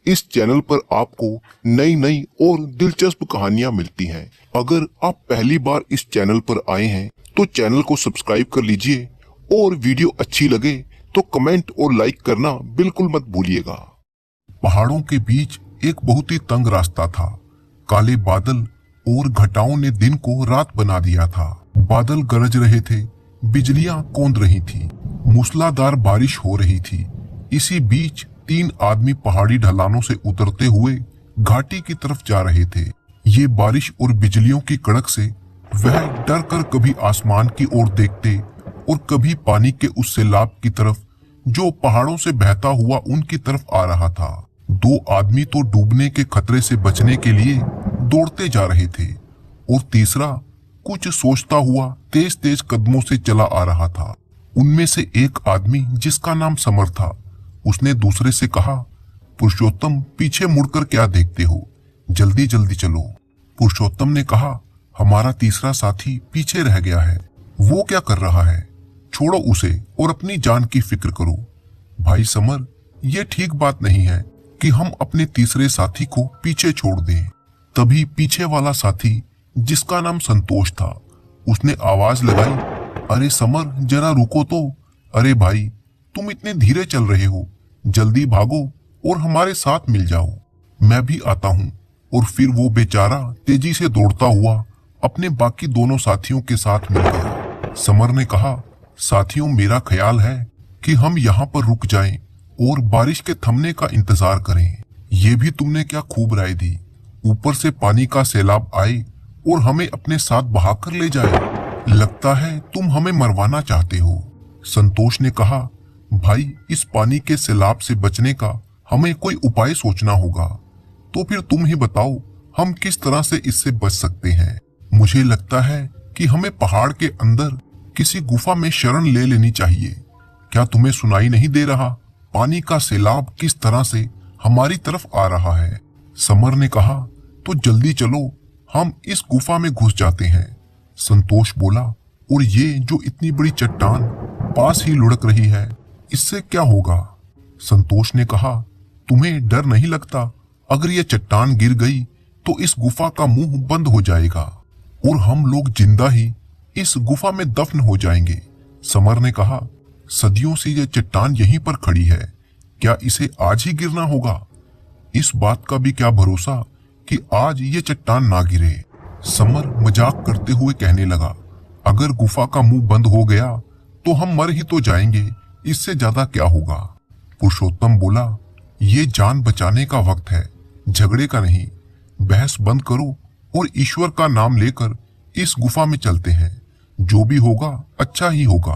इस चैनल पर आपको नई नई और दिलचस्प कहानियां मिलती हैं। अगर आप पहली बार इस चैनल पर आए हैं तो चैनल को सब्सक्राइब कर लीजिए और वीडियो अच्छी लगे तो कमेंट और लाइक करना बिल्कुल मत भूलिएगा। पहाड़ों के बीच एक बहुत ही तंग रास्ता था। काले बादल और घटाओं ने दिन को रात बना दिया था। बादल गरज रहे थे, बिजलियां कौंध रही थी, मूसलाधार बारिश हो रही थी। इसी बीच 3 आदमी पहाड़ी ढलानों से उतरते हुए घाटी की तरफ जा रहे थे। ये बारिश और बिजलियों की कड़क से वह डर कर कभी आसमान की ओर देखते और कभी पानी के उस सैलाब की तरफ जो पहाड़ों से बहता हुआ उनकी तरफ आ रहा था। 2 आदमी तो डूबने के खतरे से बचने के लिए दौड़ते जा रहे थे और तीसरा कुछ सोचता हुआ तेज तेज कदमों से चला आ रहा था। उनमें से एक आदमी जिसका नाम समर था, उसने दूसरे से कहा, पुरुषोत्तम पीछे मुड़कर क्या देखते हो, जल्दी जल्दी चलो। पुरुषोत्तम ने कहा, हमारा तीसरा साथी पीछे रह गया है, वो क्या कर रहा है, छोड़ो उसे और अपनी जान की फिक्र करो। भाई समर, ये ठीक बात नहीं है कि हम अपने तीसरे साथी को पीछे छोड़ दें। तभी पीछे वाला साथी जिसका नाम संतोष था, उसने आवाज लगाई, अरे समर जरा रुको तो। अरे भाई तुम इतने धीरे चल रहे हो, जल्दी भागो और हमारे साथ मिल जाओ, मैं भी आता हूँ। और फिर वो बेचारा तेजी से दौड़ता हुआ अपने बाकी दोनों साथियों के साथ मिल गया। समर ने कहा, साथियों मेरा ख्याल है कि हम यहाँ पर रुक जाएं और बारिश के थमने का इंतजार करें। ये भी तुमने क्या खूब राय दी, ऊपर से पानी का सैलाब आए और हमें अपने साथ बहाकर ले जाए। लगता है तुम हमें मरवाना चाहते हो। संतोष ने कहा, भाई इस पानी के सैलाब से बचने का हमें कोई उपाय सोचना होगा, तो फिर तुम ही बताओ हम किस तरह से इससे बच सकते हैं। मुझे लगता है कि हमें पहाड़ के अंदर किसी गुफा में शरण ले लेनी चाहिए। क्या तुम्हें सुनाई नहीं दे रहा पानी का सैलाब किस तरह से हमारी तरफ आ रहा है। समर ने कहा, तो जल्दी चलो, हम इस गुफा में घुस जाते हैं। संतोष बोला, और ये जो इतनी बड़ी चट्टान पास ही लुढ़क रही है, इससे क्या होगा। संतोष ने कहा, तुम्हें डर नहीं लगता अगर ये चट्टान गिर गई तो इस गुफा का मुंह बंद हो जाएगा और हम लोग जिंदा ही इस गुफा में दफन हो जाएंगे। समर ने कहा, सदियों से ये चट्टान यहीं पर खड़ी है, क्या इसे आज ही गिरना होगा। इस बात का भी क्या भरोसा कि आज ये चट्टान ना गिरे। समर मजाक करते हुए कहने लगा, अगर गुफा का मुंह बंद हो गया तो हम मर ही तो जाएंगे, इससे ज्यादा क्या होगा। पुरुषोत्तम बोला, ये जान बचाने का वक्त है, झगड़े का नहीं। बहस बंद करो और ईश्वर का नाम लेकर इस गुफा में चलते हैं, जो भी होगा अच्छा ही होगा।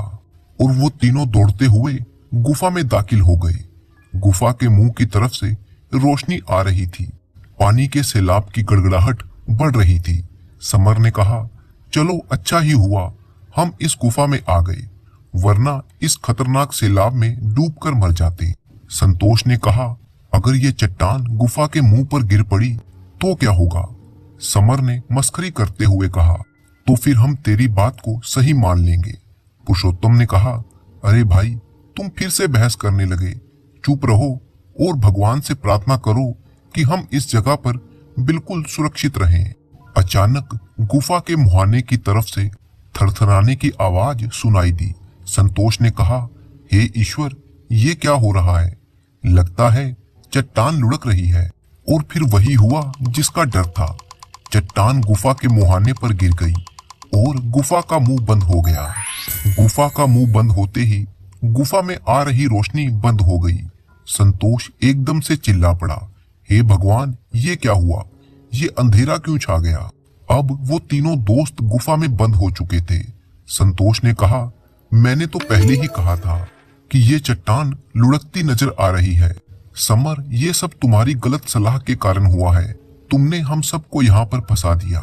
और वो तीनों दौड़ते हुए गुफा में दाखिल हो गए। गुफा के मुंह की तरफ से रोशनी आ रही थी, पानी के सैलाब की गड़गड़ाहट बढ़ रही थी। समर ने कहा, चलो अच्छा ही हुआ हम इस गुफा में आ गए, वरना इस खतरनाक सैलाब में डूबकर मर जाते। संतोष ने कहा, अगर ये चट्टान गुफा के मुंह पर गिर पड़ी तो क्या होगा। समर ने मस्करी करते हुए कहा, तो फिर हम तेरी बात को सही मान लेंगे। पुरुषोत्तम ने कहा, अरे भाई तुम फिर से बहस करने लगे, चुप रहो और भगवान से प्रार्थना करो कि हम इस जगह पर बिल्कुल सुरक्षित रहें। अचानक गुफा के मुहाने की तरफ से थरथराने की आवाज सुनाई दी। संतोष ने कहा, हे ईश्वर ये क्या हो रहा है, लगता है चट्टान लुढ़क रही है। और फिर वही हुआ जिसका डर था, चट्टान गुफा के मुहाने पर गिर गई और गुफा का मुंह बंद हो गया। गुफा का मुंह बंद होते ही गुफा में आ रही रोशनी बंद हो गई। संतोष एकदम से चिल्ला पड़ा, हे भगवान ये क्या हुआ, ये अंधेरा क्यों छा गया। अब वो तीनों दोस्त गुफा में बंद हो चुके थे। संतोष ने कहा, मैंने तो पहले ही कहा था कि ये चट्टान लुढ़कती नजर आ रही है। समर ये सब तुम्हारी गलत सलाह के कारण हुआ है, तुमने हम सबको यहाँ पर फंसा दिया।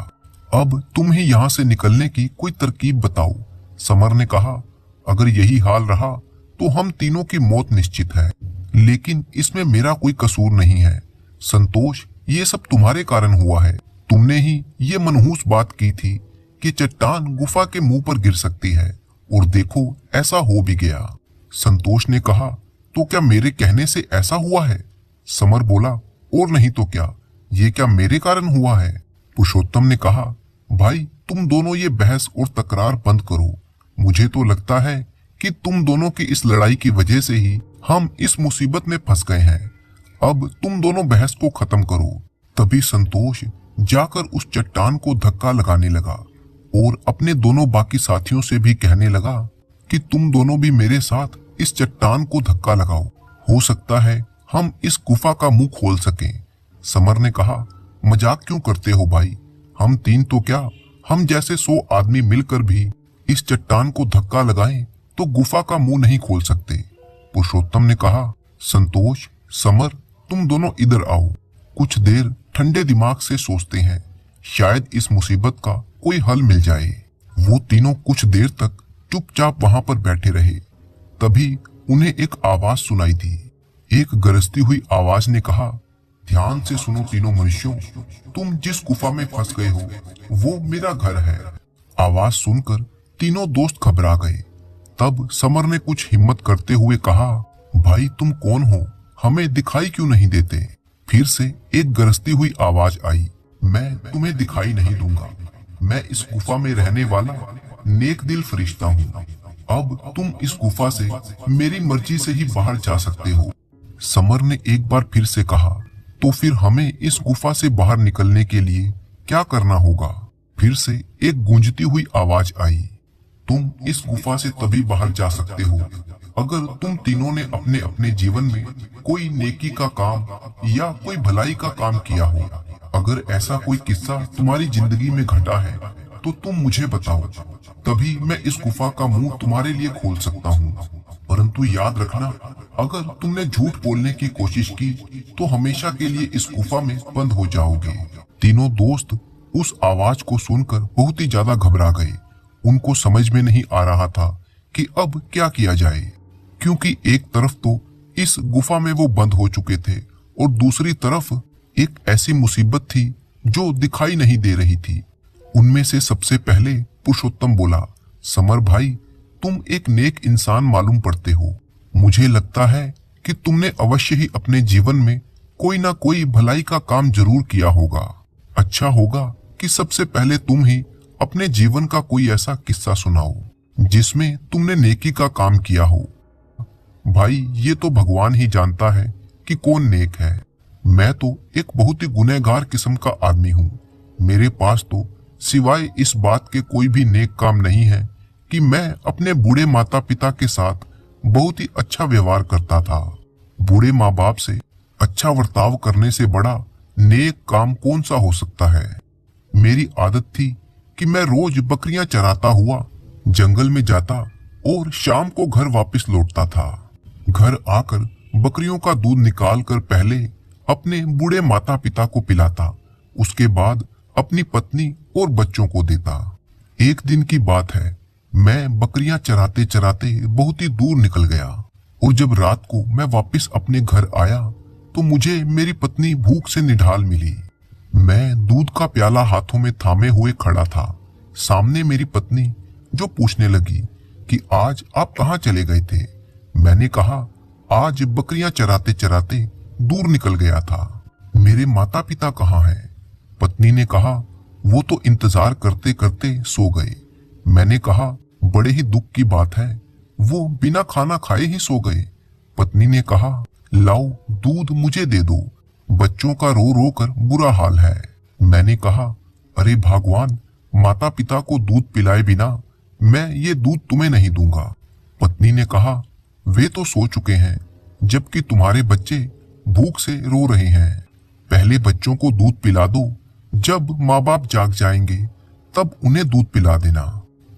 अब तुम ही यहाँ से निकलने की कोई तरकीब बताओ। समर ने कहा, अगर यही हाल रहा तो हम तीनों की मौत निश्चित है, लेकिन इसमें मेरा कोई कसूर नहीं है। संतोष ये सब तुम्हारे कारण हुआ है, तुमने ही ये मनहूस बात की थी कि चट्टान गुफा के मुंह पर गिर सकती है, और देखो ऐसा हो भी गया। संतोष ने कहा, तो क्या मेरे कहने से ऐसा हुआ है। समर बोला, और नहीं तो क्या, ये क्या मेरे कारण हुआ है? पुरुषोत्तम ने कहा, भाई तुम दोनों ये बहस और तकरार बंद करो। मुझे तो लगता है कि तुम दोनों की इस लड़ाई की वजह से ही हम इस मुसीबत में फंस गए हैं। अब तुम दोनों बहस को खत्म करो। तभी संतोष जाकर उस चट्टान को धक्का लगाने लगा और अपने दोनों बाकी साथियों से भी कहने लगा कि तुम दोनों भी मेरे साथ इस चट्टान को धक्का लगाओ, हो सकता है हम इस गुफा का मुंह खोल सकें। समर ने कहा, मजाक क्यों करते हो भाई, हम तीन तो क्या, हम जैसे 100 आदमी मिलकर भी इस चट्टान को धक्का लगाएं तो गुफा का मुंह नहीं खोल सकते। पुरुषोत्तम ने कहा, संतोष, समर, तुम दोनों इधर आओ, कुछ देर ठंडे दिमाग से सोचते हैं, शायद इस मुसीबत का कोई हल मिल जाए। वो तीनों कुछ देर तक चुपचाप वहां पर बैठे रहे। तभी उन्हें एक आवाज सुनाई दी। एक गरजती हुई आवाज ने कहा, ध्यान से सुनो तीनों मनुष्यों, तुम जिस गुफा में फंस गए हो वो मेरा घर है। आवाज सुनकर तीनों दोस्त घबरा गए। तब समर ने कुछ हिम्मत करते हुए कहा, भाई तुम कौन हो, हमें दिखाई क्यों नहीं देते? फिर से एक गरजती हुई आवाज आई, मैं तुम्हें दिखाई नहीं दूंगा, मैं इस गुफा में रहने वाला नेक दिल फरिश्ता हूँ। अब तुम इस गुफा से मेरी मर्जी से ही बाहर जा सकते हो। समर ने एक बार फिर से कहा, तो फिर हमें इस गुफा से बाहर निकलने के लिए क्या करना होगा? फिर से एक गूंजती हुई आवाज आई, तुम इस गुफा से तभी बाहर जा सकते हो अगर तुम तीनों ने अपने अपने जीवन में कोई नेकी का काम या कोई भलाई का काम किया हो। अगर ऐसा कोई किस्सा तुम्हारी जिंदगी में घटा है तो तुम मुझे बताओ, तभी मैं इस गुफा का मुंह तुम्हारे लिए खोल सकता हूँ। परंतु याद रखना, अगर तुमने झूठ बोलने की कोशिश की तो हमेशा के लिए इस गुफा में बंद हो जाओगे। तीनों दोस्त उस आवाज को सुनकर बहुत ही ज्यादा घबरा गए। उनको समझ में नहीं आ रहा था कि अब क्या किया जाए, क्योंकि एक तरफ तो इस गुफा में वो बंद हो चुके थे और दूसरी तरफ एक ऐसी मुसीबत थी जो दिखाई नहीं दे रही थी। उनमें से सबसे पहले पुरुषोत्तम बोला, समर भाई, तुम एक नेक इंसान मालूम पड़ते हो। मुझे लगता है कि तुमने अवश्य ही अपने जीवन में कोई ना कोई भलाई का काम जरूर किया होगा। अच्छा होगा कि सबसे पहले तुम ही अपने जीवन का कोई ऐसा किस्सा सुनाओ जिसमें तुमने नेकी का काम किया हो। भाई, ये तो भगवान ही जानता है कि कौन नेक है। मैं तो एक बहुत ही गुनहगार किस्म का आदमी हूँ। मेरे पास तो सिवाय इस बात के कोई भी नेक काम नहीं है कि मैं अपने बूढ़े माता पिता के साथ बहुत ही अच्छा व्यवहार करता था। बूढ़े माँ बाप से अच्छा बर्ताव करने से बड़ा नेक काम कौन सा हो सकता है। मेरी आदत थी कि मैं रोज बकरियां चराता हुआ जंगल में जाता और शाम को घर वापस लौटता था। घर आकर बकरियों का दूध निकाल कर पहले अपने बूढ़े माता पिता को पिलाता, उसके बाद अपनी पत्नी और बच्चों को देता। एक दिन की बात है, मैं बकरियां चराते चराते बहुत ही दूर निकल गया और जब रात को मैं वापस अपने घर आया तो मुझे मेरी पत्नी भूख से निढाल मिली। मैं दूध का प्याला हाथों में थामे हुए खड़ा था। सामने मेरी पत्नी जो पूछने लगी कि आज आप कहाँ चले गए थे। मैंने कहा, आज बकरियां चराते चराते दूर निकल गया था। मेरे माता पिता कहाँ हैं? पत्नी ने कहा, वो तो इंतजार करते करते सो गए। मैंने कहा, बड़े ही दुख की बात है, वो बिना खाना खाए ही सो गए। पत्नी ने कहा, लाओ दूध मुझे दे दो, बच्चों का रो रो कर बुरा हाल है। मैंने कहा, अरे भगवान, माता पिता को दूध पिलाए बिना मैं ये दूध तुम्हें नहीं दूंगा। पत्नी ने कहा, वे तो सो चुके हैं, जबकि तुम्हारे बच्चे भूख से रो रहे हैं। पहले बच्चों को दूध पिला दो, जब माँ बाप जाग जाएंगे तब उन्हें दूध पिला देना।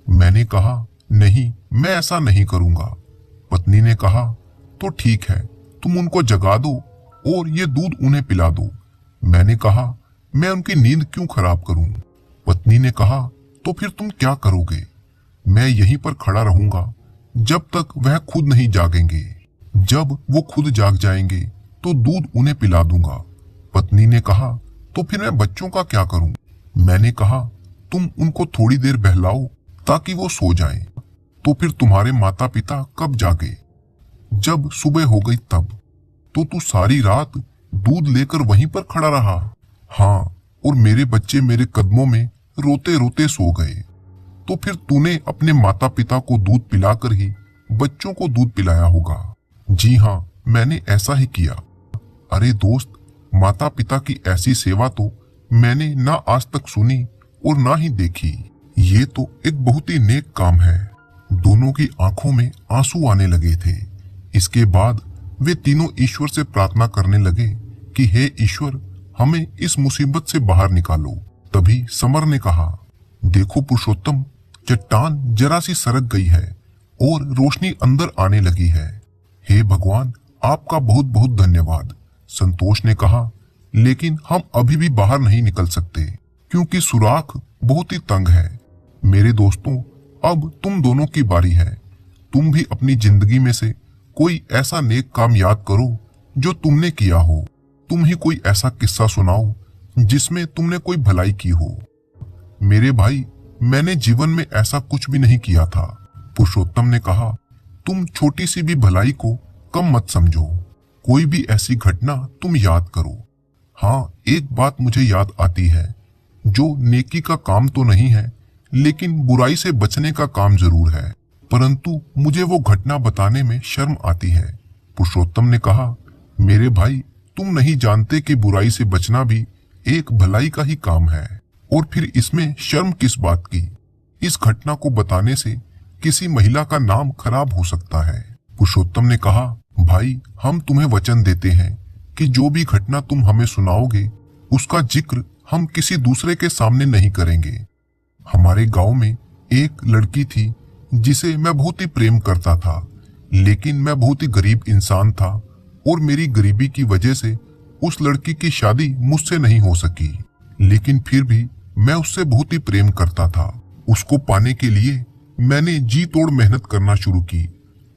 मैंने कहा, नहीं, मैं ऐसा नहीं करूंगा। पत्नी ने कहा, तो ठीक है, तुम उनको जगा दो और ये दूध उन्हें पिला दो। मैंने कहा, मैं उनकी नींद क्यों खराब करूं? पत्नी ने कहा, तो फिर तुम क्या करोगे? मैं यहीं पर खड़ा रहूंगा जब तक वह खुद नहीं जागेंगे। जब वो खुद जाग जाएंगे तो दूध उन्हें पिला दूंगा। पत्नी ने कहा, तो फिर मैं बच्चों का क्या करूं? मैंने कहा, तुम उनको थोड़ी देर बहलाओ ताकि वो सो जाएं। तो फिर तुम्हारे माता पिता कब जागे? जब सुबह हो गई तब। तो तू सारी रात दूध लेकर वहीं पर खड़ा रहा। हाँ, और मेरे बच्चे मेरे कदमों में रोते रोते सो गए। तो फिर तूने अपने माता पिता को दूध पिलाकर ही बच्चों को दूध पिलाया होगा। जी हाँ, मैंने ऐसा ही किया। अरे दोस्त, माता पिता की ऐसी सेवा तो मैंने ना आज तक सुनी और ना ही देखी। ये तो एक बहुत ही नेक काम है। दोनों की आंखों में आंसू आने लगे थे। इसके बाद वे तीनों ईश्वर से प्रार्थना करने लगे कि हे ईश्वर, हमें इस मुसीबत से बाहर निकालो। तभी समर ने कहा, देखो पुरुषोत्तम, चट्टान जरा सी सरक गई है और रोशनी अंदर आने लगी है। हे भगवान, आपका बहुत बहुत धन्यवाद। संतोष ने कहा, लेकिन हम अभी भी बाहर नहीं निकल सकते क्योंकि सुराख बहुत ही तंग है। मेरे दोस्तों, अब तुम दोनों की बारी है। तुम भी अपनी जिंदगी में से कोई ऐसा नेक काम याद करो जो तुमने किया हो। तुम ही कोई ऐसा किस्सा सुनाओ जिसमें तुमने कोई भलाई की हो। मेरे भाई, मैंने जीवन में ऐसा कुछ भी नहीं किया था। पुरुषोत्तम ने कहा, तुम छोटी सी भी भलाई को कम मत समझो। कोई भी ऐसी घटना तुम याद करो। हाँ, एक बात मुझे याद आती है जो नेकी का काम तो नहीं है, लेकिन बुराई से बचने का काम जरूर है, परंतु मुझे वो घटना बताने में शर्म आती है। पुरुषोत्तम ने कहा, मेरे भाई, तुम नहीं जानते कि बुराई से बचना भी एक भलाई का ही काम है, और फिर इसमें शर्म किस बात की। इस घटना को बताने से किसी महिला का नाम खराब हो सकता है। पुरुषोत्तम ने कहा, भाई, हम तुम्हें वचन देते हैं कि जो भी घटना तुम हमें सुनाओगे उसका जिक्र हम किसी दूसरे के सामने नहीं करेंगे। हमारे गांव में एक लड़की थी जिसे मैं बहुत ही प्रेम करता था, लेकिन मैं बहुत ही गरीब इंसान था और मेरी गरीबी की वजह से उस लड़की की शादी मुझसे नहीं हो सकी। लेकिन फिर भी मैं उससे बहुत ही प्रेम करता था। उसको पाने के लिए मैंने जी तोड़ मेहनत करना शुरू की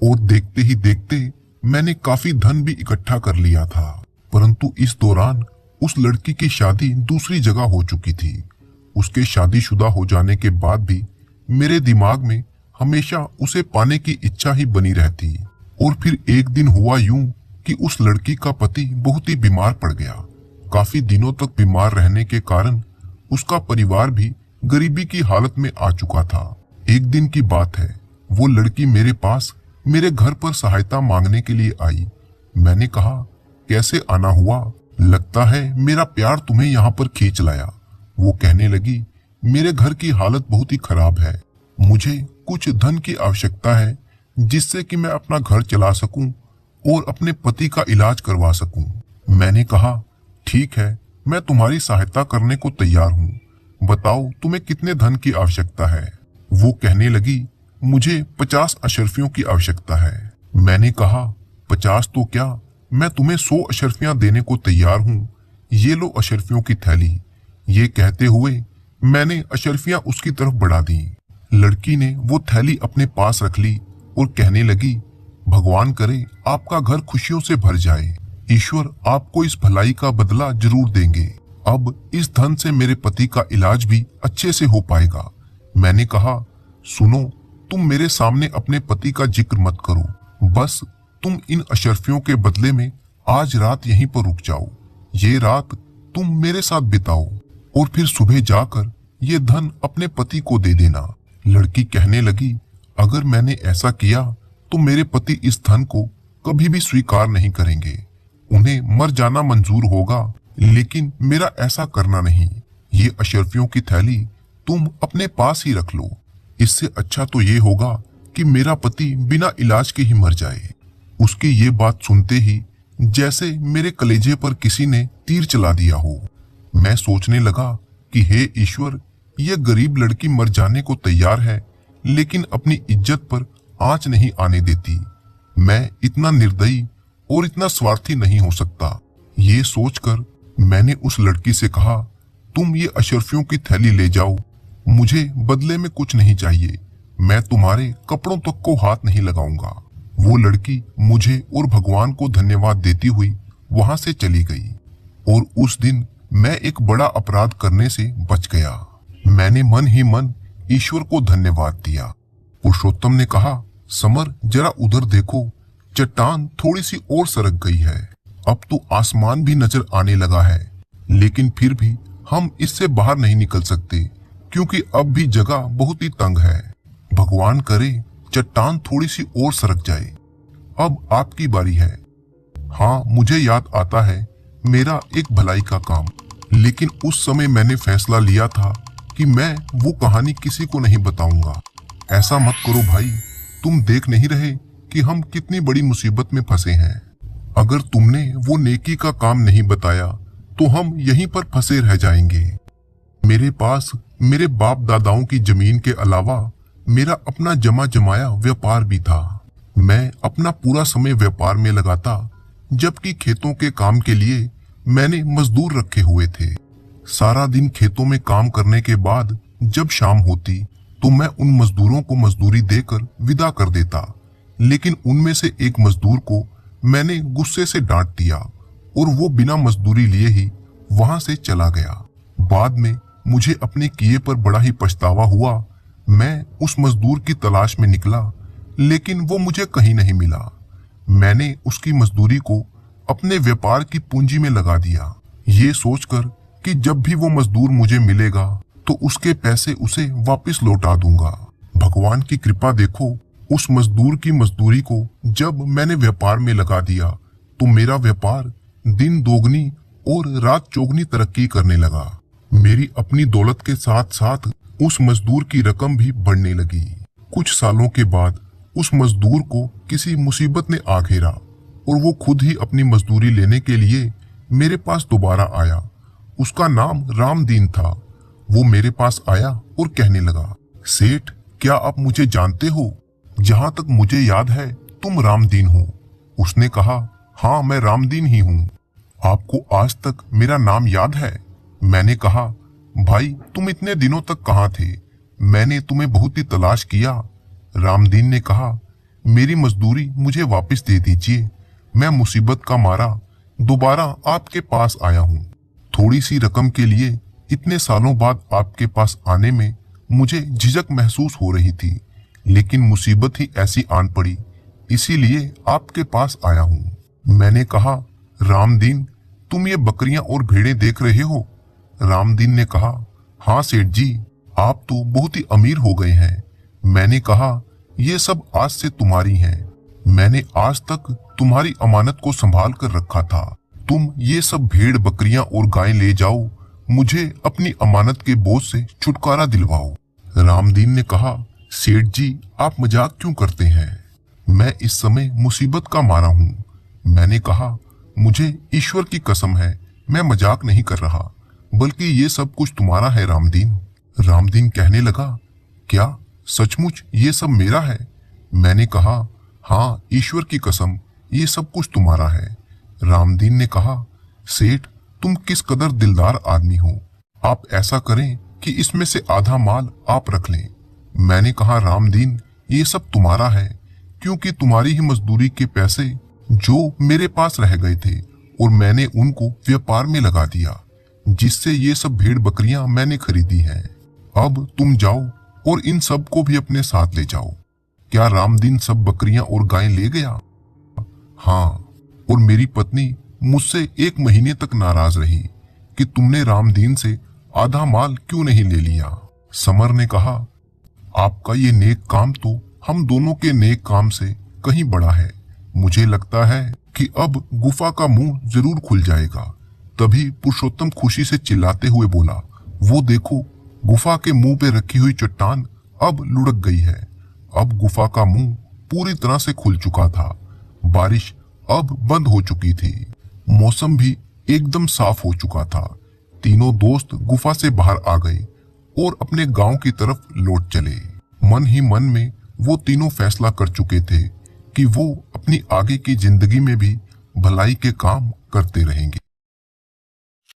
और देखते ही देखते मैंने काफी धन भी इकट्ठा कर लिया था। परंतु इस दौरान उस लड़की की शादी दूसरी जगह हो चुकी थी। उसके शादीशुदा हो जाने के बाद भी मेरे दिमाग में हमेशा उसे पाने की इच्छा ही बनी रहती। और फिर एक दिन हुआ यूं कि उस लड़की का पति बहुत ही बीमार पड़ गया। काफी दिनों तक बीमार रहने के कारण उसका परिवार भी गरीबी की हालत में आ चुका था। एक दिन की बात है, वो लड़की मेरे पास मेरे घर पर सहायता मांगने के लिए आई। मैंने कहा, कैसे आना हुआ? लगता है मेरा प्यार तुम्हें यहाँ पर खींच लाया। वो कहने लगी, मेरे घर की हालत बहुत ही खराब है। मुझे कुछ धन की आवश्यकता है जिससे कि मैं अपना घर चला सकूं और अपने पति का इलाज करवा सकूं। मैंने कहा, ठीक है, मैं तुम्हारी सहायता करने को तैयार हूं। बताओ तुम्हें कितने धन की आवश्यकता है? वो कहने लगी, मुझे 50 अशर्फियों की आवश्यकता है। मैंने कहा, 50 तो क्या, मैं तुम्हें 100 अशर्फियां देने को तैयार हूं। ये लो अशर्फियों की थैली। ये कहते हुए मैंने अशर्फियां उसकी तरफ बढ़ा दी। लड़की ने वो थैली अपने पास रख ली और कहने लगी, भगवान करे आपका घर खुशियों से भर जाए। ईश्वर आपको इस भलाई का बदला जरूर देंगे। अब इस धन से मेरे पति का इलाज भी अच्छे से हो पाएगा। मैंने कहा, सुनो, तुम मेरे सामने अपने पति का जिक्र मत करो। बस तुम इन अशर्फियों के बदले में आज रात यहीं पर रुक जाओ। ये रात तुम मेरे साथ बिताओ और फिर सुबह जाकर ये धन अपने पति को दे देना। लड़की कहने लगी, अगर मैंने ऐसा किया तो मेरे पति इस धन को कभी भी स्वीकार नहीं करेंगे। उन्हें मर जाना मंजूर होगा, लेकिन मेरा ऐसा करना नहीं। ये अशर्फियों की थैली तुम अपने पास ही रख लो। इससे अच्छा तो ये होगा कि मेरा पति बिना इलाज के ही मर जाए। उसकी ये बात सुनते ही जैसे मेरे कलेजे पर किसी ने तीर चला दिया हो। मैं सोचने लगा कि हे ईश्वर, यह गरीब लड़की मर जाने को तैयार है, लेकिन अपनी इज्जत पर आंच नहीं आने देती। मैं इतना निर्दयी और इतना स्वार्थी नहीं हो सकता। ये सोचकर मैंने उस लड़की से कहा, तुम ये अशर्फियों की थैली ले जाओ। मुझे बदले में कुछ नहीं चाहिए। मैं तुम्हारे कपड़ों तक को हाथ नहीं लगाऊंगा। वो लड़की मुझे और भगवान को धन्यवाद देती हुई वहां से चली गई और उस दिन मैं एक बड़ा अपराध करने से बच गया। मैंने मन ही मन ईश्वर को धन्यवाद दिया। पुरुषोत्तम ने कहा, समर, जरा उधर देखो, चट्टान थोड़ी सी और सरक गई है। अब तो आसमान भी नजर आने लगा है, लेकिन फिर भी हम इससे बाहर नहीं निकल सकते क्योंकि अब भी जगह बहुत ही तंग है। भगवान करे चट्टान थोड़ी सी और सरक जाए। अब आपकी बारी है। हाँ, मुझे याद आता है मेरा एक भलाई का काम, लेकिन उस समय मैंने फैसला लिया था कि मैं वो कहानी किसी को नहीं बताऊंगा। ऐसा मत करो भाई, तुम देख नहीं रहे कि हम कितनी बड़ी मुसीबत में फंसे हैं। अगर तुमने वो नेकी का काम नहीं बताया तो हम यहीं पर फंसे रह जाएंगे। मेरे पास मेरे बाप दादाओं की जमीन के अलावा मेरा अपना जमा जमाया व्यापार भी था। मैं अपना पूरा समय व्यापार में लगाता, जबकि खेतों के काम के लिए मैंने मजदूर रखे हुए थे। सारा दिन खेतों में काम करने के बाद जब शाम होती तो मैं उन मजदूरों को मजदूरी देकर विदा कर देता, लेकिन उनमें से एक मजदूर को मैंने गुस्से से डांट दिया और वो बिना मजदूरी लिए ही वहां से चला गया। बाद में मुझे अपने किए पर बड़ा ही पछतावा हुआ। मैं उस मजदूर की तलाश में निकला, लेकिन वो मुझे कहीं नहीं मिला। मैंने उसकी मजदूरी को अपने व्यापार की पूंजी में लगा दिया, ये सोचकर कि जब भी वो मजदूर मुझे मिलेगा तो उसके पैसे उसे वापस लौटा दूंगा। भगवान की कृपा देखो, उस मजदूर की मजदूरी को जब मैंने व्यापार में लगा दिया तो मेरा व्यापार दिन दोगुनी और रात चौगुनी तरक्की करने लगा। मेरी अपनी दौलत के साथ साथ उस मजदूर की रकम भी बढ़ने लगी। कुछ सालों के बाद उस मजदूर को किसी मुसीबत ने आ घेरा और वो खुद ही अपनी मजदूरी लेने के लिए मेरे पास दोबारा आया। उसका नाम रामदीन था। वो मेरे पास आया और कहने लगा, सेठ, क्या आप मुझे जानते हो? जहां तक मुझे याद है तुम रामदीन हो। उसने कहा, हाँ, मैं रामदीन ही हूँ। आपको आज तक मेरा नाम याद है? मैंने कहा, भाई, तुम इतने दिनों तक कहाँ थे? मैंने तुम्हें बहुत ही तलाश किया। रामदीन ने कहा, मेरी मजदूरी मुझे वापस दे दीजिए। मैं मुसीबत का मारा दोबारा आपके पास आया हूँ। थोड़ी सी रकम के लिए इतने सालों बाद आपके पास आने में मुझे झिझक महसूस हो रही थी, लेकिन मुसीबत ही ऐसी आन पड़ी, इसीलिए आपके पास आया हूँ। मैंने कहा, रामदीन, तुम ये बकरियां और भेड़ें देख रहे हो? रामदीन ने कहा, हाँ सेठ जी, आप तो बहुत ही अमीर हो गए हैं। मैंने कहा, ये सब आज से तुम्हारी हैं। मैंने आज तक तुम्हारी अमानत को संभाल कर रखा था। तुम ये सब भेड़ बकरियां और गायें ले जाओ, मुझे अपनी अमानत के बोझ से छुटकारा दिलवाओ। रामदीन ने कहा, सेठ जी, आप मजाक क्यों करते हैं? मैं इस समय मुसीबत का मारा हूँ। मैंने कहा, मुझे ईश्वर की कसम है, मैं मजाक नहीं कर रहा, बल्कि ये सब कुछ तुम्हारा है रामदीन। रामदीन कहने लगा, क्या सचमुच ये सब मेरा है? मैंने कहा, हाँ, ईश्वर की कसम, ये सब कुछ तुम्हारा है। रामदीन ने कहा, सेठ, तुम किस कदर दिलदार आदमी हो। आप ऐसा करें कि इसमें से आधा माल आप रख लें। मैंने कहा, रामदीन, ये सब तुम्हारा है, क्योंकि तुम्हारी ही मजदूरी के पैसे जो मेरे पास रह गए थे और मैंने उनको व्यापार में लगा दिया, जिससे ये सब भेड़ बकरियां मैंने खरीदी हैं। अब तुम जाओ और इन सब को भी अपने साथ ले जाओ। क्या रामदीन सब बकरियां और गायें ले गया? हाँ, और मेरी पत्नी मुझसे 1 महीने तक नाराज रही कि तुमने रामदीन से आधा माल क्यों नहीं ले लिया। समर ने कहा, आपका ये नेक काम तो हम दोनों के नेक काम से कहीं बड़ा है। मुझे लगता है कि अब गुफा का मुंह जरूर खुल जाएगा। तभी पुरुषोत्तम खुशी से चिल्लाते हुए बोला, वो देखो, गुफा के मुंह पे रखी हुई चट्टान अब लुढ़क गई है। अब गुफा का मुंह पूरी तरह से खुल चुका था। बारिश अब बंद हो चुकी थी। मौसम भी एकदम साफ हो चुका था। तीनों दोस्त गुफा से बाहर आ गए और अपने गांव की तरफ लौट चले। मन ही मन में वो तीनों फैसला कर चुके थे कि वो अपनी आगे की जिंदगी में भी भलाई के काम करते रहेंगे।